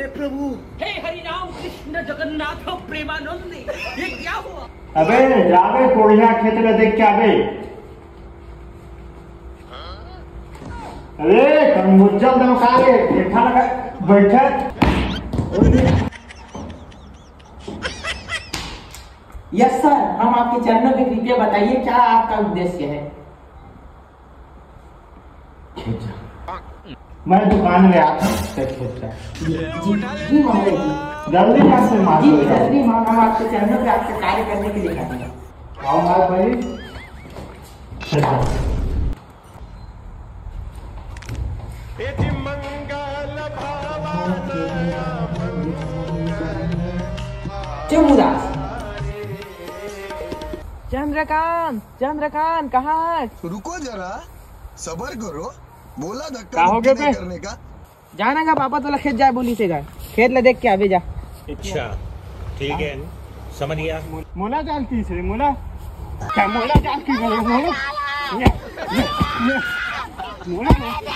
हे प्रभु, हे हरि राम कृष्ण जगन्नाथ प्रेमानंद, ये क्या हुआ? अबे जावे कोड़िया खेत में देख के आवे। अरे कंबुजल दम काले देखा लगा बैठे। यस सर, हम आपके चरणों में कृपया बताइए क्या आपका उद्देश्य है। मैं दुकान में आता हूँ। जी महोदय जी, जल्दी से मार जी जल्दी हम आपके चरणों पे आपसे कार्य करने के लिए कहते हैं। आओ मार भाई। चमुदास चंद्रकांत कहाँ है? रुको जरा, सबर करो, बोला क्या हो गया धक्का करने का। जाना का पापा तो खेत जाए बोली से गए, खेत ले देख के अभी जा। अच्छा ठीक है, समझ गया। मोला जाल तीसरे मोला क्या मोला जाल की बोलो मोला मोला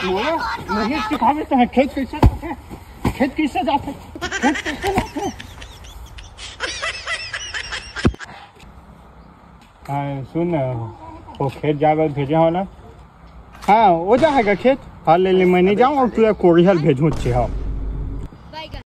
मोला नहीं सिखावे तो खेत कैसे जाते, खेत कैसे जाते, खेत कैसे जाते। हाँ सुन, वो खेत जाकर भेजा हो ना। हाँ वो जाएगा खेत, हाल ले ले मैं नहीं जाऊँ और तुझे कोरियल भेजूँ।